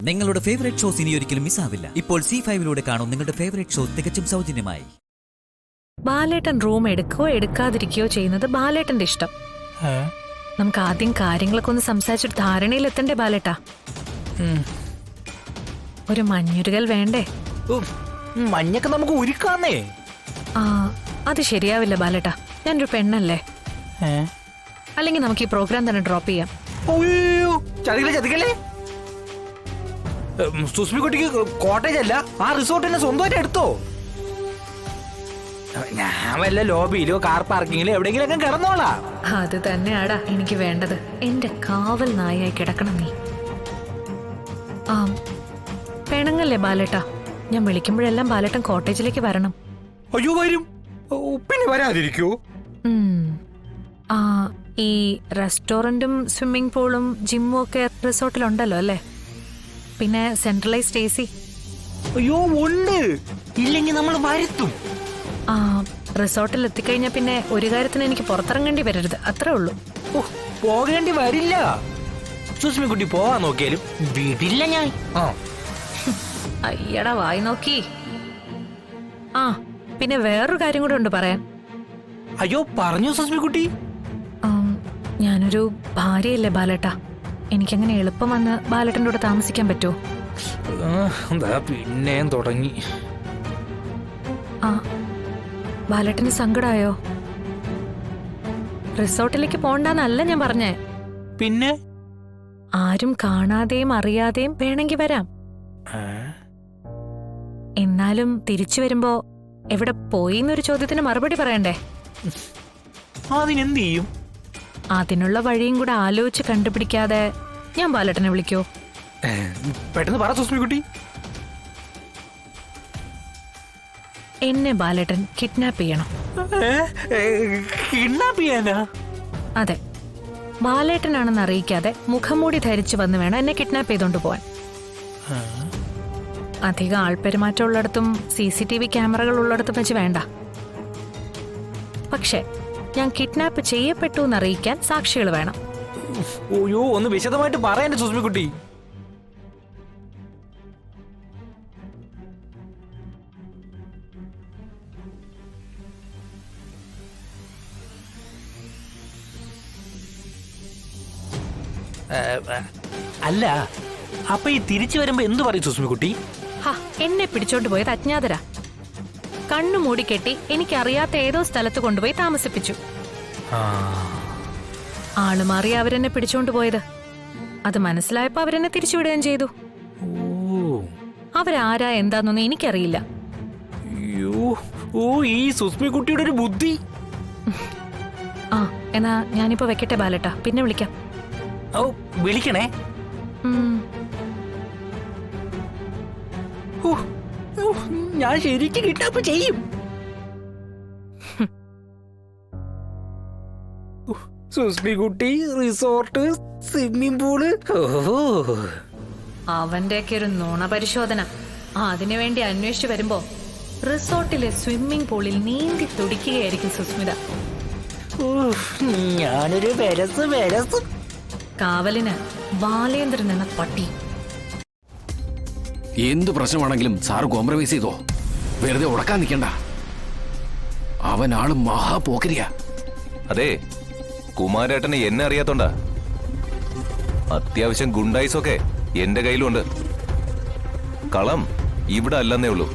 നിങ്ങളുടെ favourite shows ഇനി ഒരിക്കലും മിസ്സാവില്ല. ഇപ്പോൾ C5 കാണും നിങ്ങളുടെ ഫേവറേറ്റ് ഷോ തികച്ചും സൗജന്യമായി. ബാലേട്ടൻ റൂം എടുക്കുകയോ എടുക്കാതിരിക്കുകയോ ചെയ്യുന്നത് ബാലേട്ടന്റെ ഇഷ്ടം. നമുക്ക് ആദ്യം കാര്യങ്ങളൊക്കെ ഒന്ന് സംസാരിച്ചിട്ട് ധാരണയിൽ എത്തണ്ടേ ബാലേട്ടാ? ഒരു മഞ്ഞുരുകൽ വേണ്ടേ? മഞ്ഞൊക്കെ നമുക്ക് ഉരുക്കാന്നേ. ആ, അത് ശരിയാവില്ല ബാലേട്ടാ. ഞാനൊരു പെണ്ണല്ലേ. അല്ലെങ്കിൽ നമുക്ക് ഈ പ്രോഗ്രാം തന്നെ ഡ്രോപ്പ് ചെയ്യാം. ചതിക്കല്ലേ. സുസ്മി കുട്ടിക്ക് കോട്ടേജ് അല്ല, ആ റിസോർട്ട് തന്നെ സ്വന്തമായിട്ട് എടുത്തോ. ഞാൻ വല്ല ലോബിയിലോ കാർ പാർക്കിങ്ങിലോ എവിടെയെങ്കിലും ഒക്കെ കിടന്നോളാ. അത് തന്നെയാടാ എനിക്ക് വേണ്ടത്. എന്റെ കാവൽ നായായി കിടക്കണം നീ. ആ, പെണങ്ങല്ലേ ബാലേട്ടാ? ഞാൻ വിളിക്കുമ്പോഴെല്ലാം ബാലേട്ടൻ കോട്ടേജിലേക്ക് വരണം. അയ്യോ വരും, പിന്നെ വരാതിരിക്കൂ. ആ, ഈ റെസ്റ്റോറന്റും സ്വിമ്മിംഗ് പൂളും ജിമ്മും ഒക്കെ റിസോർട്ടിലുണ്ടല്ലോ അല്ലേ? പിന്നെ സെൻട്രലൈസ്ഡ് AC. അയ്യോ ഉണ്ട്, ഇല്ലെങ്കിൽ നമ്മൾ വരുത്തും. ആ, റിസോർട്ടിൽ എത്തിക്കഴിഞ്ഞാൽ പിന്നെ ഒരു കാര്യത്തിന് എനിക്ക് പുറത്തിറങ്ങേണ്ടി വരരുത്, അത്രേ ഉള്ളൂ. പോകേണ്ടി വരില്ല. സുസ്മി കുട്ടി പോവാൻ നോക്കിയാലും വിടില്ല ഞാൻ. അയ്യടാ വായി നോക്കി. ആ, പിന്നെ വേറൊരു കാര്യം കൂടെ ഉണ്ട് പറയാൻ. അയ്യോ പറഞ്ഞു സുസ്മി കുട്ടി. ഞാനൊരു ഭാര്യയല്ലേ ബാലേട്ടാ? എനിക്കങ്ങനെ എളുപ്പം വന്ന് ബാലേട്ടൻ്റെ കൂടെ താമസിക്കാൻ പറ്റുമോ? പിന്നെയും തുടങ്ങി. ആ, ബാലേട്ടന് സങ്കടായോ? റിസോർട്ടിലേക്ക് പോണ്ടെന്നല്ല ഞാൻ പറഞ്ഞേ. പിന്നെ ആരും കാണാതെയും അറിയാതെയും വേണമെങ്കിൽ വരാം. എന്നാലും തിരിച്ചു വരുമ്പോ എവിടെ പോയി എന്നൊരു ചോദ്യത്തിന് മറുപടി പറയണ്ടേ? അതിനെന്ത് ചെയ്യും? അതിനുള്ള വഴിയും കൂടെ ആലോചിച്ച് കണ്ടുപിടിക്കാതെ ഞാൻ ബാലേട്ടനെ വിളിക്കോ? പെട്ടെന്ന് പറ സുസ്മി കുട്ടി. എന്നെ ബാലേട്ടൻ കിഡ്നാപ്പ് ചെയ്യണം. കിഡ്നാപ്പ് ചെയ്യാനാ? അതെ, ബാലേട്ടനാണെന്ന് അറിയിക്കാതെ മുഖംമൂടി ധരിച്ചു വന്ന് വേണം എന്നെ കിഡ്നാപ്പ് ചെയ്തോണ്ട് പോവാൻ. അധികം ആൾപ്പെരുമാറ്റം ഉള്ളിടത്തും CCTV ക്യാമറകൾ ഉള്ളിടത്തും വെച്ച് വേണ്ട. പക്ഷേ ഞാൻ കിഡ്നാപ്പ് ചെയ്യപ്പെട്ടു എന്നറിയിക്കാൻ സാക്ഷികൾ വേണം. ഓയോ, ഒന്ന് വിശദമായിട്ട് പറയാൻ സുസ്മി കുട്ടി. അല്ല, അപ്പൊ ഈ തിരിച്ചു വരുമ്പോ എന്തു പറയും സുസ്മി കുട്ടി? എന്നെ പിടിച്ചോണ്ട് പോയത് അജ്ഞാതരാ. കണ്ണു മൂടിക്കെട്ടി എനിക്കറിയാത്ത ഏതോ സ്ഥലത്ത് കൊണ്ടുപോയി താമസിപ്പിച്ചു. ആളുമാറി അവരെന്നെ പിടിച്ചോണ്ട് പോയത്. അത് മനസ്സിലായപ്പോ അവരെന്നെ തിരിച്ചുവിടുകയും ചെയ്തു. അവരാരാ എന്താന്നൊന്നും എനിക്കറിയില്ല. ഈ സുസ്മി കുട്ടിയുടെ ഒരു ബുദ്ധി. ആ, എന്നാ ഞാനിപ്പോ വെക്കട്ടെ ബാലേട്ടാ, പിന്നെ വിളിക്കാം. ഓ, വിളിക്കണേ. ഞാൻ ശരിക്കും കിഡ്നാപ്പ് ചെയ്യും. സുസ്മി കുട്ടി, റിസോർട്ട്, സ്വിമ്മിംഗ് പൂള്. അവന്റെയൊക്കെ ഒരു നുണ പരിശോധന. അതിനുവേണ്ടി അന്വേഷിച്ചു വരുമ്പോ റിസോർട്ടിലെ സ്വിമ്മിംഗ് പൂളിൽ നീന്തി തുടിക്കുകയായിരിക്കും സുസ്മിത. ഞാനൊരു വെരസ്. കാവലിന് ബാലേന്ദ്രൻ എന്ന പട്ടി. എന്തു പ്രശ്നമാണെങ്കിലും സാറ് കോംപ്രമൈസ് ചെയ്തോ, വെറുതെ ഉടക്കാൻ നിൽക്കണ്ട. അവനാള് മഹാപോക്കരിയാ. അതെ, കുമാരേട്ടനെ എന്നെ അറിയാത്തോണ്ടാ. അത്യാവശ്യം ഗുണ്ടായിസൊക്കെ എന്റെ കയ്യിലുണ്ട്. കളം ഇവിടെ അല്ലെന്നേ ഉള്ളൂ.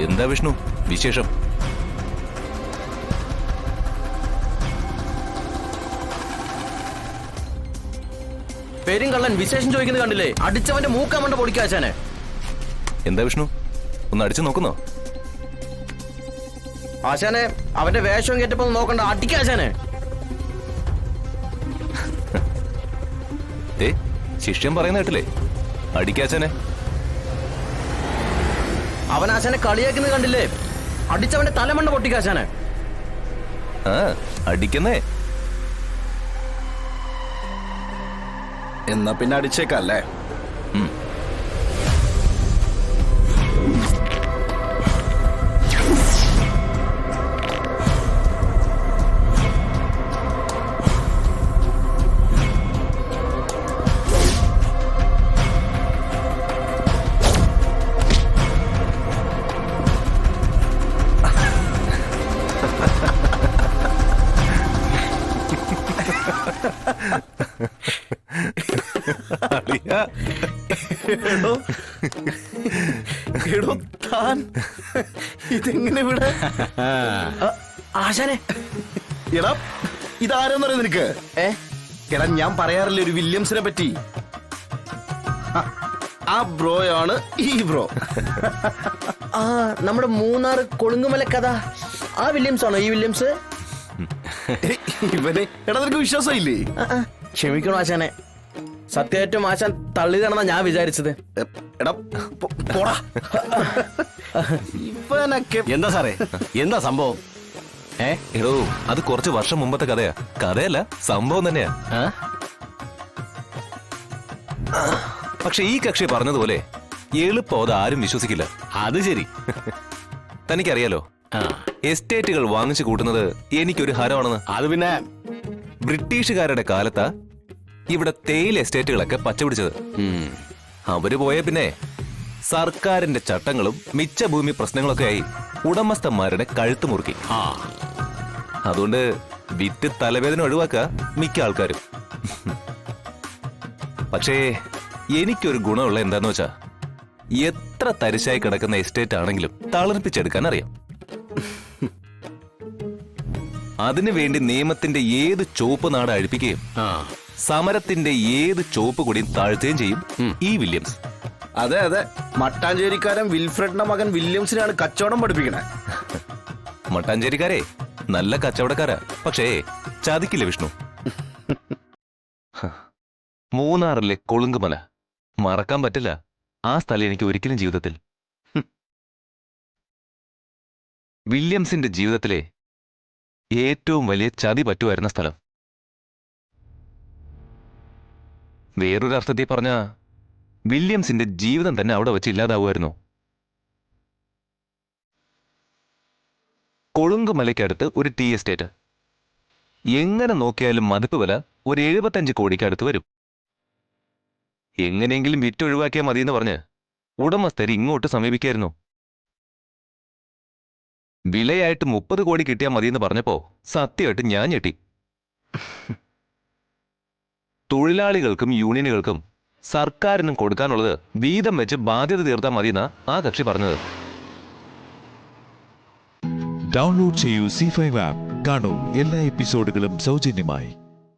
എന്താ വിഷ്ണു വിശേഷം? പെരുങ്കള്ളൻ വിശേഷം ചോദിക്കുന്നത് കണ്ടില്ലേ? അടിച്ചവന്റെ മൂക്കാമണ്ട പൊടിക്കാശാനെ. എന്താ വിഷ്ണു, ഒന്ന് അടിച്ചു നോക്കുന്നോ? ആശാനെ, അവന്റെ വേഷവും കേട്ടപ്പോ നോക്കണ്ട, അടിക്കാശാനെ. ശിഷ്യം പറയുന്ന കേട്ടില്ലേ? അടിക്കാച്ചനെ. അവൻ ആശാനെ കളിയാക്കുന്നത് കണ്ടില്ലേ? അടിച്ചവന്റെ തലമണ്ട പൊട്ടിക്കാശാനെ. ആ അടിക്കുന്നേ. എന്നാ പിന്നെ അടിച്ചേക്കല്ലേ? എടോ താൻ ഇതെങ്ങനെ ഇവിടെ? ആശാനെ എടാ ഇതാരെന്നറിയോ നിനക്ക്? എടാ ഞാൻ പറയാറില്ല ഒരു വില്യംസിനെ പറ്റി. ആ ബ്രോയാണ് ഈ ബ്രോ. ആ നമ്മുടെ മൂന്നാർ കൊളുങ്ങുമല കഥ ആ വില്യംസ് ആണോ ഈ വില്യംസ്? ഇവനെ എടാ നിനക്ക് വിശ്വാസം ഇല്ലേ? ക്ഷമിക്കണോ ആശാനെ, സത്യമായിട്ടും ആശാൻ തള്ളിയതാണെന്നാ ഞാൻ വിചാരിച്ചത്. എടാ പോടാ. ഇവനൊക്കെ എന്താ സാറേ, എന്താ സംഭവം? എടോ അത് കുറച്ച് വർഷം മുമ്പത്തെ കഥയാ. കഥയല്ല, സംഭവം തന്നെയാ. പക്ഷെ ഈ കക്ഷി പറഞ്ഞതുപോലെ എളുപ്പം അത് ആരും വിശ്വസിക്കില്ല. അത് ശരി. തനിക്കറിയാലോ, എസ്റ്റേറ്റുകൾ വാങ്ങിച്ചു കൂട്ടുന്നത് എനിക്കൊരു ഹരമാണെന്ന്. അത് പിന്നെ ബ്രിട്ടീഷുകാരുടെ കാലത്താ ഇവിടെ തേയില എസ്റ്റേറ്റുകളൊക്കെ പച്ചപിടിച്ചത്. അവര് പോയ പിന്നെ സർക്കാരിന്റെ ചട്ടങ്ങളും മിച്ചഭൂമി പ്രശ്നങ്ങളൊക്കെ ആയി ഉടമസ്ഥന്മാരുടെ കഴുത്ത് മുറുക്കി. അതുകൊണ്ട് വിറ്റ് തലവേദന ഒഴിവാക്കുക മിക്ക ആൾക്കാരും. പക്ഷേ എനിക്കൊരു ഗുണമുള്ള എന്താന്ന് വെച്ചാ, എത്ര തരിശായി കിടക്കുന്ന എസ്റ്റേറ്റ് ആണെങ്കിലും തളർപ്പിച്ചെടുക്കാൻ അറിയാം. അതിനു വേണ്ടി നിയമത്തിന്റെ ഏത് ചുവപ്പ് നാട് അഴിപ്പിക്കുകയും സമരത്തിന്റെ ഏത് ചുവപ്പ് കൊടിയും താഴ്ത്തുകയും ചെയ്യും ഈ വില്യംസ്. അതെ അതെ, മട്ടാഞ്ചേരിക്കാരൻ വിൽഫ്രഡിന്റെ മകൻ വില്യംസിനാണ് കച്ചവടം പഠിപ്പിക്കണേ. മട്ടാഞ്ചേരിക്കാരെ നല്ല കച്ചവടക്കാരാ, പക്ഷേ ചതിക്കില്ല വിഷ്ണു. മൂന്നാറിലെ കൊളുങ്കുമല മറക്കാൻ പറ്റില്ല. ആ സ്ഥലം എനിക്ക് ഒരിക്കലും ജീവിതത്തിൽ. വില്യംസിന്റെ ജീവിതത്തിലെ ഏറ്റവും വലിയ ചതി പറ്റുമായിരുന്ന സ്ഥലം. വേറൊരു അർത്ഥത്തിൽ പറഞ്ഞ വില്യംസിന്റെ ജീവിതം തന്നെ അവിടെ വെച്ച് ഇല്ലാതാവുമായിരുന്നു. കൊളുങ്കുമലയ്ക്കടുത്ത് ഒരു ടീ എസ്റ്റേറ്റ്. എങ്ങനെ നോക്കിയാലും മതിപ്പ് വില ഒരു 75 കോടിക്ക് അടുത്ത് വരും. എങ്ങനെയെങ്കിലും വിറ്റൊഴിവാക്കിയാൽ മതിയെന്ന് പറഞ്ഞ് ഉടമസ്ഥര് ഇങ്ങോട്ട് സമീപിക്കായിരുന്നു. വിലയായിട്ട് 30 കോടി കിട്ടിയാൽ മതിയെന്ന് പറഞ്ഞപ്പോ സത്യമായിട്ട് ഞാൻ ഞെട്ടി. തൊഴിലാളികൾക്കും യൂണിയനുകൾക്കും സർക്കാരിനും കൊടുക്കാനുള്ളത് വീതം വെച്ച് ബാധ്യത തീർത്താൽ മതിയെന്നാ ആ കക്ഷി പറഞ്ഞത്. ഡൗൺലോഡ് ചെയ്യൂ C5 ആപ്പ്. കാണൂ എല്ലാ എപ്പിസോഡുകളും സൗജന്യമായി.